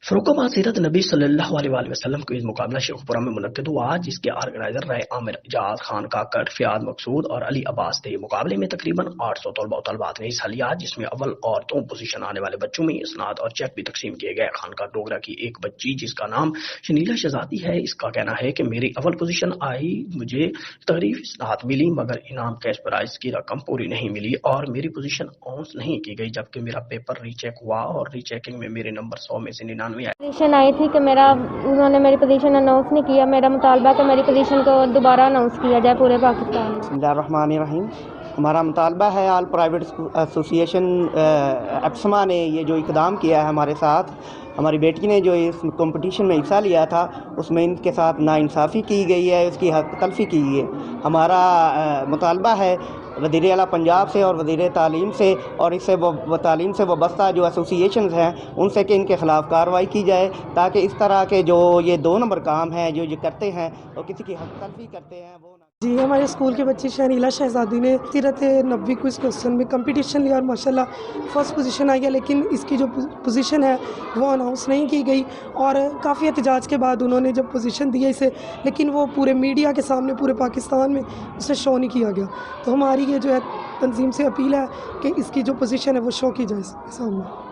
फर्रुखाबाद सीरत नबी सल्लल्लाहु अलैहि वसल्लम का मुकाबला शेखपुरा में मुनक्किद हुआ, जिसके ऑर्गेनाइजर रहे आमिर, इजाज खान काकड़, फियाद मकसूद और अली अब्बास थे। मुकाबले में तकरीबन 800 तलबा और तलबात ने हिस्सा लिया, जिसमें अव्वल और 2 पोजीशन आने वाले बच्चों में इसनाद और चेक भी तकसीम किए गए। खानका डोगरा की एक बच्ची जिसका नाम शनीला शहजादी है, इसका कहना है कि मेरी अव्वल पोजीशन आई, मुझे तकरीब इसनाद मिली, मगर इनाम कैश प्राइज की रकम पूरी नहीं मिली और मेरी पोजीशन अनाउंस नहीं की गई, जबकि मेरा पेपर रीचेक हुआ और रीचेकिंग में मेरे नंबर 100 में से 99 आए। पोजीशन आई थी कि उन्होंने मेरी पोजीशन अनाउंस नहीं किया। मेरा मुतालबा कि मेरी पोजीशन को दोबारा अनाउंस किया जाए पूरे पाकिस्तान में। बिस्मिल्लाहिर्रहमानिर्रहीम। हमारा मुतालबा है ऑल प्राइवेट एसोसिएशन एप्समा ने ये जो इक़दाम किया है हमारे साथ, हमारी बेटी ने जो इस कंपटीशन में हिस्सा लिया था उसमें इनके साथ नाइंसाफ़ी की गई है, उसकी हक तलफ़ी की गई है। हमारा मुतालबा है वज़ीर आला पंजाब से और वज़ीर तालीम से और इससे वो तालीम से वाबस्ता जो एसोसिएशंस हैं उनसे कि इनके ख़िलाफ़ कार्रवाई की जाए, ताकि इस तरह के जो ये 2 नंबर काम हैं जो करते हैं और किसी की हक तलफ़ी करते हैं वो जी। हमारे स्कूल की बच्ची शनीला शहजादी ने सीरत नबी क्विज़ क्वेश्चन में कंपटीशन लिया और माशाल्लाह फर्स्ट पोजीशन आई है, लेकिन इसकी जो पोजीशन है वो अनाउंस नहीं की गई और काफ़ी एहतजाज के बाद उन्होंने जब पोजीशन दी इसे, लेकिन वो पूरे मीडिया के सामने पूरे पाकिस्तान में उसे शो नहीं किया गया। तो हमारी ये जो है तंजीम से अपील है कि इसकी जो पोजीशन है वो शो की जाए सामने।